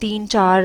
3-4